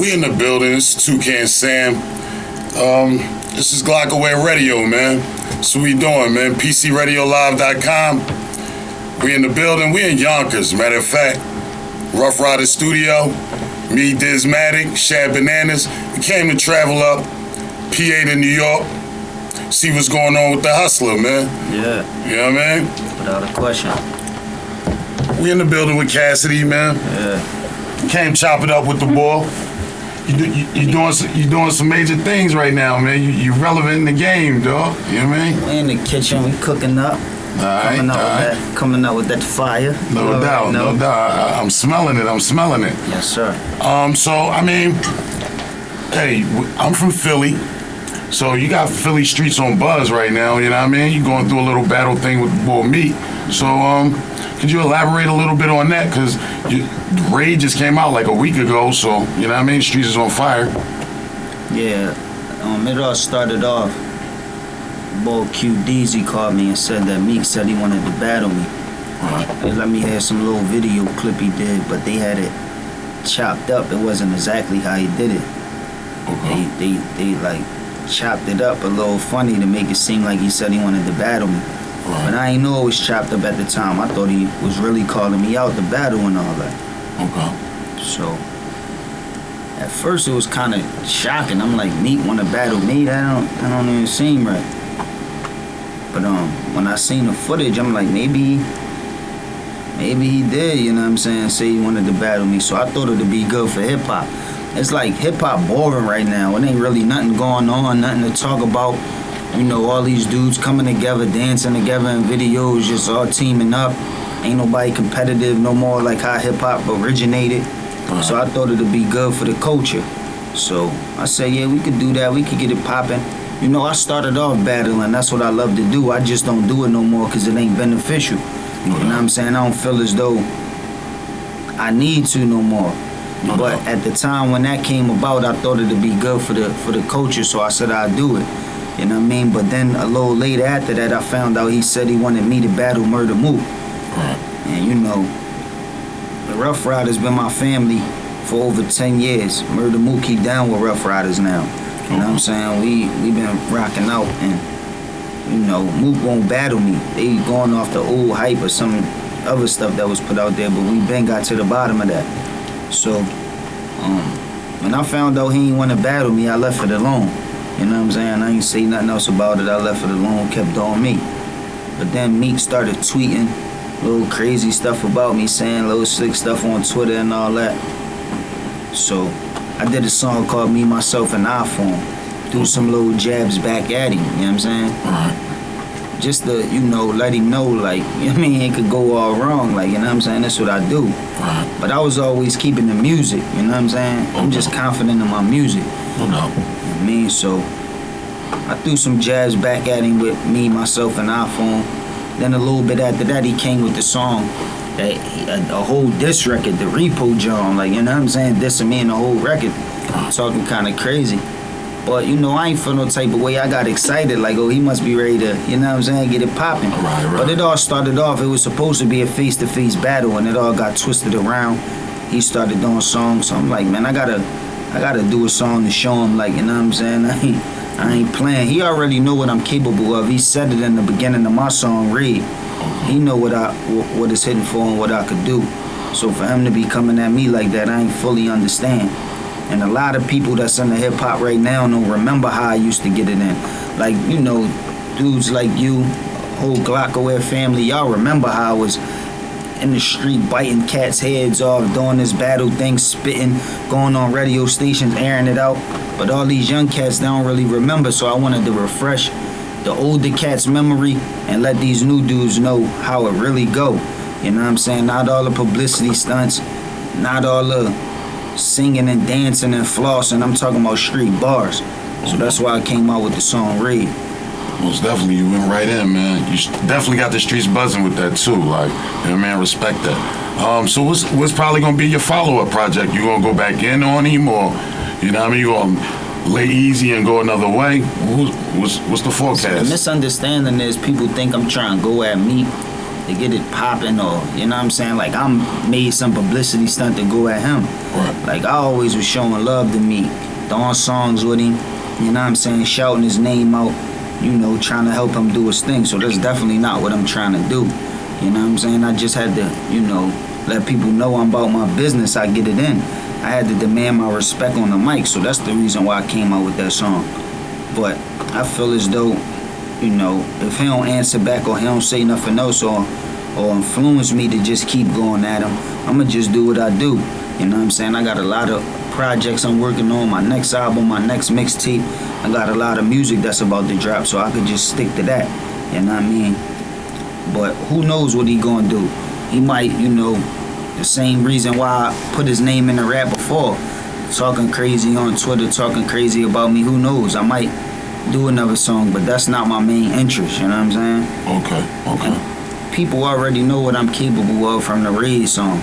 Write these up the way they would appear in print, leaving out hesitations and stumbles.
We in the building. This is Toucan Sam. This is Glocawear Radio, man. That's what we doing, man. PCRadiolive.com. We in the building. We in Yonkers. Matter of fact, Ruff Ryder Studio. Me, DISS, Shad Bananas. We came to travel up PA to New York. See what's going on with the hustler, man. Yeah. You know what I mean? Without a question. We in the building with Cassidy, man. Yeah. Came chop it up with the boy. You doing some major things right now, man. You relevant in the game, dog. You know what I mean? We in the kitchen, we cooking up. Coming up with that fire. No doubt. I'm smelling it. Yes, sir. So I mean, hey, I'm from Philly. So you got Philly streets on buzz right now, you know what I mean? You're going through a little battle thing with the boy Meek. So could you elaborate a little bit on that? Because Raid just came out like a week ago, so you know what I mean? Streets is on fire. Yeah, it all started off. Boy QDZ called me and said that Meek said he wanted to battle me. They let me hear some little video clip he did, but they had it chopped up. It wasn't exactly how he did it. Okay. They like chopped it up a little funny to make it seem like he said he wanted to battle me. But I ain't know it was chopped up at the time. I thought he was really calling me out to battle and all that. Okay. So at first it was kind of shocking. I'm like, Meek want to battle me? That don't even seem right. But when I seen the footage, I'm like, maybe he did, you know what I'm saying, say he wanted to battle me. So I thought it'd be good for hip-hop. It's like hip-hop boring right now. It ain't really nothing going on, nothing to talk about. You know, all these dudes coming together, dancing together in videos, just all teaming up. Ain't nobody competitive no more like how hip-hop originated. So I thought it'd be good for the culture. So I said, yeah, we could do that. We could get it popping. You know, I started off battling. That's what I love to do. I just don't do it no more because it ain't beneficial. You know what I'm saying? I don't feel as though I need to no more. But at the time when that came about, I thought it'd be good for the culture, so I said I'd do it. You know what I mean? But then a little later after that, I found out he said he wanted me to battle Murder Mook. And you know, the Ruff Ryders been my family for over 10 years. Murder Mook, he down with Ruff Ryders now. You know what I'm saying? We been rocking out, and you know, Mook won't battle me. They going off the old hype or some other stuff that was put out there, but we been got to the bottom of that. So, when I found out he ain't want to battle me, I left it alone. You know what I'm saying? I ain't say nothing else about it. I left it alone, kept on me. But then Meek started tweeting little crazy stuff about me, saying little slick stuff on Twitter and all that. So, I did a song called Me, Myself, and I for him. Do some little jabs back at him, you know what I'm saying? Just to, you know, let him know, like, you know what I mean, it could go all wrong, like, you know what I'm saying? That's what I do. But I was always keeping the music, you know what I'm saying? I'm just confident in my music. You know what I mean? So, I threw some jabs back at him with Me, Myself, and I for him. Then a little bit after that, he came with the song, a whole diss record, the Repo John, like, you know what I'm saying? Dissing me in the whole record. Talking kind of crazy. But, you know, I ain't feel no type of way. I got excited, like, oh, he must be ready to, you know what I'm saying, get it popping. Right. But it all started off, it was supposed to be a face-to-face battle, and it all got twisted around. He started doing songs, so I'm like, man, I gotta do a song to show him, like, you know what I'm saying, I ain't playing. He already know what I'm capable of. He said it in the beginning of my song, Raid. He know what it's hitting for and what I could do. So for him to be coming at me like that, I ain't fully understand. And a lot of people that's in the hip-hop right now don't remember how I used to get it in. Like, you know, dudes like you, whole Glocawear family, y'all remember how I was in the street biting cats' heads off, doing this battle thing, spitting, going on radio stations, airing it out. But all these young cats, they don't really remember, so I wanted to refresh the older cats' memory and let these new dudes know how it really go. You know what I'm saying? Not all the publicity stunts, not all the singing and dancing and flossing. I'm talking about street bars. So that's why I came out with the song Raid. Most definitely, you went right in, man. You definitely got the streets buzzing with that too. Like, you know, man, respect that. So what's probably gonna be your follow-up project? You gonna go back in on him, or you know what I mean? You gonna lay easy and go another way? What's the forecast? So the misunderstanding is people think I'm trying to go at Meek to get it popping, or you know what I'm saying, like I'm made some publicity stunt to go at him. Right. Like I always was showing love to Meek, throwing songs with him, you know what I'm saying, shouting his name out, you know, trying to help him do his thing. So that's definitely not what I'm trying to do. You know what I'm saying? I just had to, you know, let people know I'm about my business. I get it in. I had to demand my respect on the mic, so that's the reason why I came out with that song. But I feel as though, you know, if he don't answer back or he don't say nothing else or influence me to just keep going at him, I'ma just do what I do. You know what I'm saying? I got a lot of projects I'm working on, my next album, my next mixtape. I got a lot of music that's about to drop, so I could just stick to that. You know what I mean? But who knows what he gonna do? He might, you know, the same reason why I put his name in the rap before, talking crazy on Twitter, talking crazy about me. Who knows? I might do another song, but that's not my main interest. You know what I'm saying? Okay. And people already know what I'm capable of from the Raid song.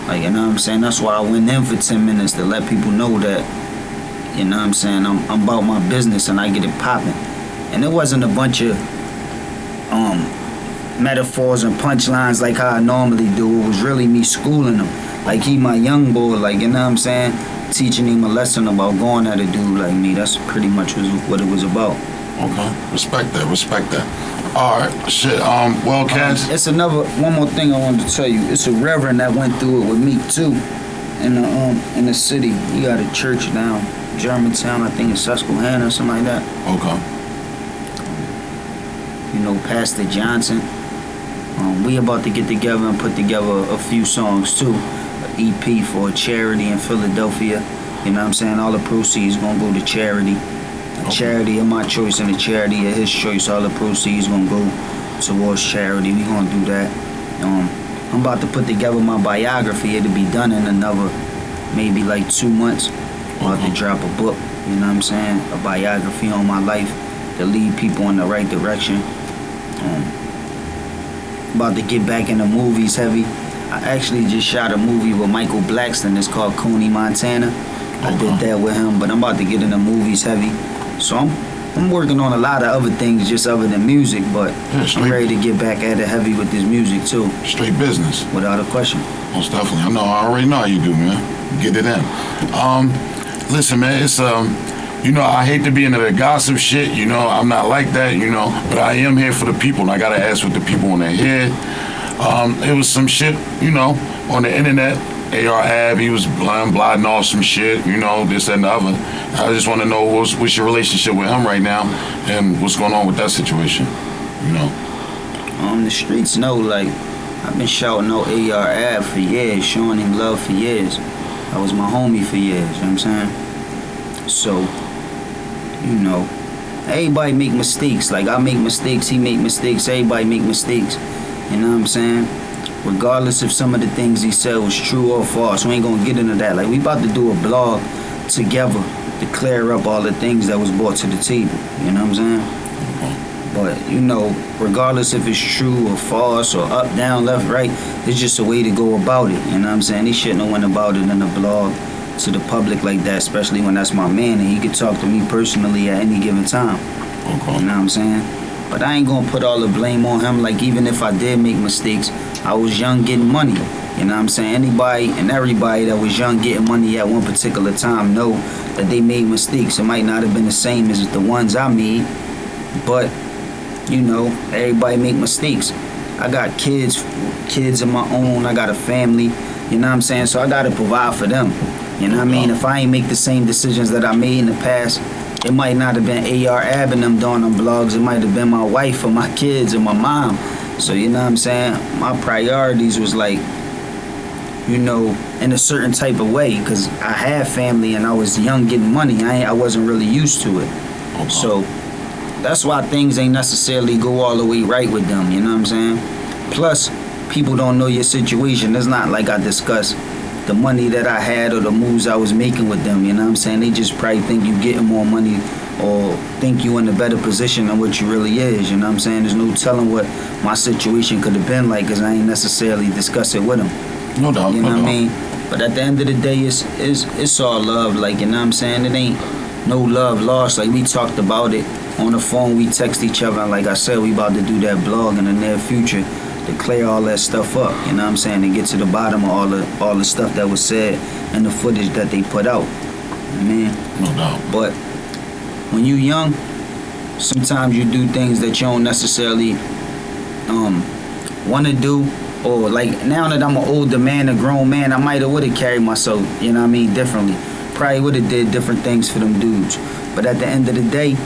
Like, you know what I'm saying? That's why I went in for 10 minutes to let people know that, you know what I'm saying, I'm about my business and I get it popping. And it wasn't a bunch of metaphors and punchlines like how I normally do. It was really me schooling him. Like, he my young boy, like, you know what I'm saying? Teaching him a lesson about going at a dude like me. That's pretty much what it was about. Okay. Respect that. Alright, shit. Well, Cass. It's one more thing I wanted to tell you. It's a reverend that went through it with Meek too. In the city. He got a church down Germantown, I think in Susquehanna or something like that. Okay. You know, Pastor Johnson. We about to get together and put together a few songs too. An EP for a charity in Philadelphia. You know what I'm saying? All the proceeds gonna go to charity. A charity of my choice and a charity of his choice. All the proceeds gonna go towards charity. We gonna do that. I'm about to put together my biography. It'll be done in another maybe like 2 months. I'm about to drop a book. You know what I'm saying? A biography on my life to lead people in the right direction. About to get back into movies heavy. I actually just shot a movie with Michael Blackston. It's called Coney, Montana. I did that with him, but I'm about to get into movies heavy. So I'm working on a lot of other things just other than music, but I'm ready to get back at it heavy with this music too. Straight business. Without a question. Most definitely. I already know how you do, man. Get it in. Listen, man, it's you know, I hate to be into the gossip shit, you know, I'm not like that, you know, but I am here for the people, and I gotta ask what the people want to hear. It was some shit, you know, on the internet. AR Ab, he was blotting off some shit, you know, this, that, and the other. I just want to know what's your relationship with him right now, and what's going on with that situation, you know. The streets know, like, I've been shouting out AR Ab for years, showing him love for years. I was my homie for years, you know what I'm saying? So, you know, everybody make mistakes. Like, I make mistakes, he make mistakes, everybody make mistakes. You know what I'm saying? Regardless if some of the things he said was true or false, we ain't gonna get into that. Like, we about to do a blog together to clear up all the things that was brought to the table. You know what I'm saying? But, you know, regardless if it's true or false or up, down, left, right, it's just a way to go about it. You know what I'm saying? He shouldn't have went about it in a blog to the public like that, especially when that's my man and he could talk to me personally at any given time. Okay. You know what I'm saying? But I ain't gonna put all the blame on him. Like, even if I did make mistakes, I was young getting money. You know what I'm saying? Anybody and everybody that was young getting money at one particular time know that they made mistakes. It might not have been the same as the ones I made, but, you know, everybody make mistakes. I got kids of my own. I got a family. You know what I'm saying? So I gotta provide for them. You know what I mean? If I ain't make the same decisions that I made in the past, it might not have been AR Ab and them doing them blogs. It might have been my wife or my kids or my mom. So, you know what I'm saying? My priorities was like, you know, in a certain type of way, because I had family and I was young getting money. I wasn't really used to it. Okay. So that's why things ain't necessarily go all the way right with them. You know what I'm saying? Plus, people don't know your situation. It's not like I discussed the money that I had or the moves I was making with them. You know what I'm saying? They just probably think you getting more money or think you in a better position than what you really is. You know what I'm saying? There's no telling what my situation could have been like, because I ain't necessarily discuss it with them. No doubt. You know what I mean? But at the end of the day, it's all love. Like, you know what I'm saying? It ain't no love lost. Like, we talked about it on the phone. We text each other. And like I said, we about to do that blog in the near future to clear all that stuff up, you know what I'm saying, and get to the bottom of all the stuff that was said and the footage that they put out. I mean, no doubt. But when you young, sometimes you do things that you don't necessarily want to do, or like now that I'm an older man, a grown man, I might have would have carried myself, you know what I mean, differently. Probably would have did different things for them dudes. But at the end of the day,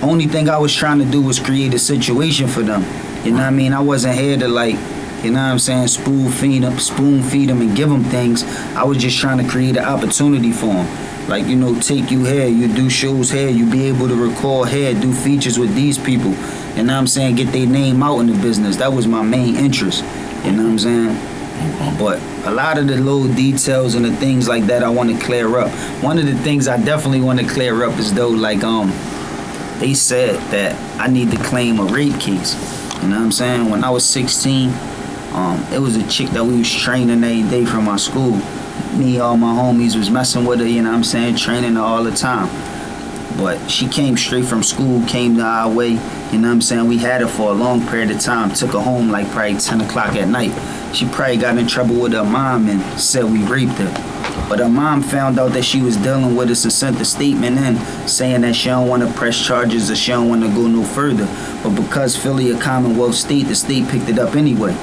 only thing I was trying to do was create a situation for them. You know what I mean? I wasn't here to like, you know what I'm saying, spoon feed them and give them things. I was just trying to create an opportunity for them. Like, you know, take you here, you do shows here, you be able to record here, do features with these people. You know what I'm saying? Get their name out in the business. That was my main interest. You know what I'm saying? But a lot of the little details and the things like that I want to clear up. One of the things I definitely want to clear up is though, like, they said that I need to claim a rape case. You know what I'm saying? When I was 16, it was a chick that we was training every day from my school. Me, all my homies was messing with her, you know what I'm saying, training her all the time. But she came straight from school, came to our way, you know what I'm saying? We had her for a long period of time, took her home like probably 10 o'clock at night. She probably got in trouble with her mom and said we raped her. But her mom found out that she was dealing with us and sent a statement in saying that she don't want to press charges or she don't want to go no further. But because Philly a Commonwealth state, the state picked it up anyway.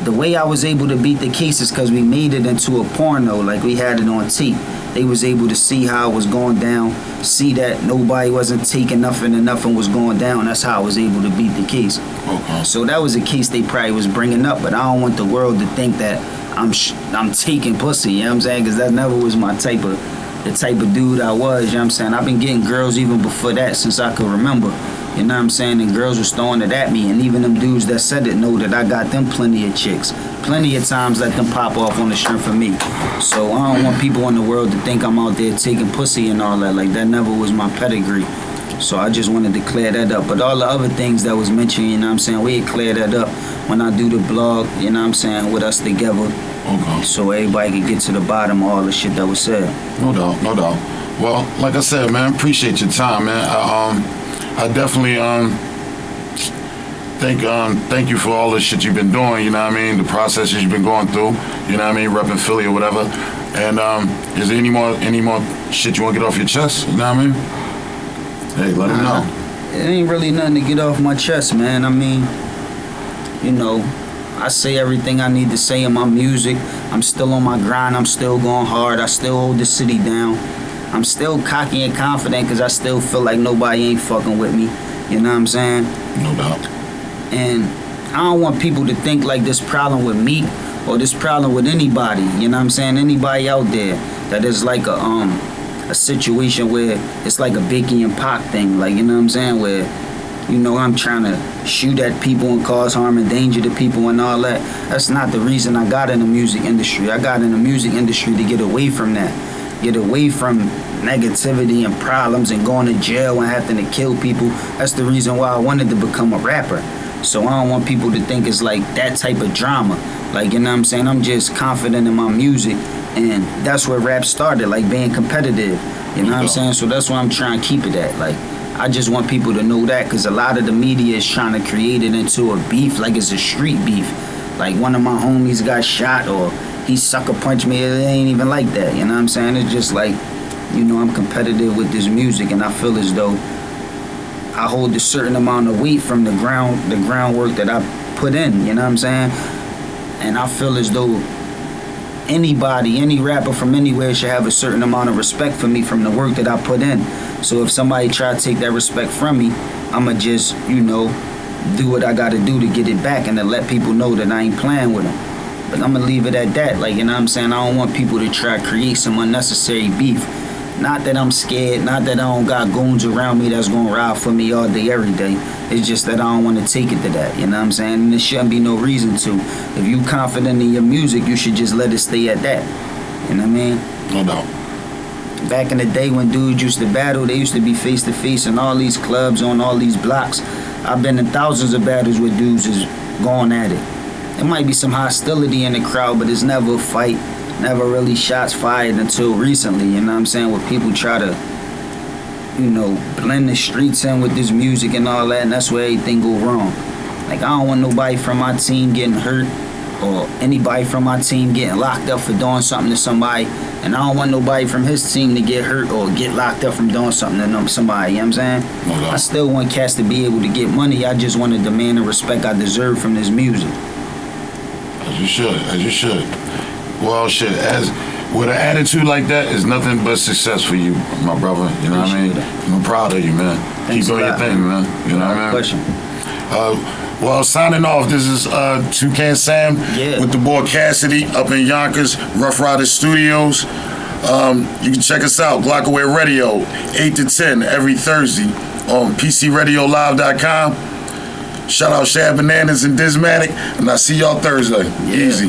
The way I was able to beat the case is because we made it into a porno, like we had it on tape. They was able to see how it was going down, see that nobody wasn't taking nothing and nothing was going down. That's how I was able to beat the case. Okay. So that was a case they probably was bringing up, but I don't want the world to think that I'm taking pussy, you know what I'm saying? Because that never was the type of dude I was, you know what I'm saying? I've been getting girls even before that since I could remember. You know what I'm saying? And girls was throwing it at me. And even them dudes that said it know that I got them plenty of chicks. Plenty of times let them pop off on the strength of me. So I don't want people in the world to think I'm out there taking pussy and all that. Like, that never was my pedigree. So I just wanted to clear that up. But all the other things that was mentioned, you know what I'm saying, we clear that up when I do the blog, you know what I'm saying, with us together. Okay. So everybody could get to the bottom of all the shit that was said. No doubt, no doubt. Well, like I said, man, appreciate your time, man. I definitely thank you for all the shit you've been doing, you know what I mean, the processes you've been going through, you know what I mean, repping Philly or whatever. And is there any more shit you want to get off your chest, you know what I mean? Hey, let them know. It ain't really nothing to get off my chest, man. I mean, you know, I say everything I need to say in my music. I'm still on my grind. I'm still going hard. I still hold the city down. I'm still cocky and confident because I still feel like nobody ain't fucking with me. You know what I'm saying? No doubt. And I don't want people to think like this problem with Meek or this problem with anybody. You know what I'm saying? Anybody out there that is like a situation where it's like a Biggie and Pac thing. Like, you know what I'm saying? Where, you know, I'm trying to shoot at people and cause harm and danger to people and all that. That's not the reason I got in the music industry. I got in the music industry to get away from that. Get away from negativity and problems and going to jail and having to kill people. That's the reason why I wanted to become a rapper. So I don't want people to think it's like that type of drama. Like, you know what I'm saying? I'm just confident in my music, and that's where rap started, like being competitive. You know what I'm saying? So that's why I'm trying to keep it at. Like, I just want people to know that, because a lot of the media is trying to create it into a beef, like it's a street beef. Like, one of my homies got shot, or he sucker punched me. It ain't even like that, you know what I'm saying? It's just like, you know, I'm competitive with this music, and I feel as though I hold a certain amount of weight from the groundwork that I put in, you know what I'm saying? And I feel as though anybody, any rapper from anywhere should have a certain amount of respect for me from the work that I put in. So if somebody try to take that respect from me, I'ma just, you know, do what I gotta do to get it back and to let people know that I ain't playing with them. But I'm gonna leave it at that. Like, you know what I'm saying? I don't want people to try to create some unnecessary beef. Not that I'm scared, not that I don't got goons around me that's gonna ride for me all day, every day. It's just that I don't want to take it to that, you know what I'm saying? And there shouldn't be no reason to. If you confident in your music, you should just let it stay at that. You know what I mean? No doubt. Back in the day when dudes used to battle, they used to be face to face in all these clubs, on all these blocks. I've been in thousands of battles where dudes is going at it. There might be some hostility in the crowd, but it's never a fight. Never really shots fired until recently, you know what I'm saying? Where people try to, you know, blend the streets in with this music and all that, and that's where everything go wrong. Like, I don't want nobody from my team getting hurt or anybody from my team getting locked up for doing something to somebody. And I don't want nobody from his team to get hurt or get locked up from doing something to somebody, you know what I'm saying? No doubt. I still want cats to be able to get money. I just want to demand the respect I deserve from this music. As you should, as you should. Well, shit, as with an attitude like that, is nothing but success for you, my brother. You know what I mean? I'm proud of you, man. Thanks Keep doing your thing, man. You know what I mean? Question. Well, signing off, this is Toucan Sam with the boy Cassidy up in Yonkers, Ruff Ryder Studios. You can check us out, Glocawear Radio, 8 to 10 every Thursday on PCRadioLive.com. Shout out Shad Bananas and Dismatic, and I'll see y'all Thursday. Easy.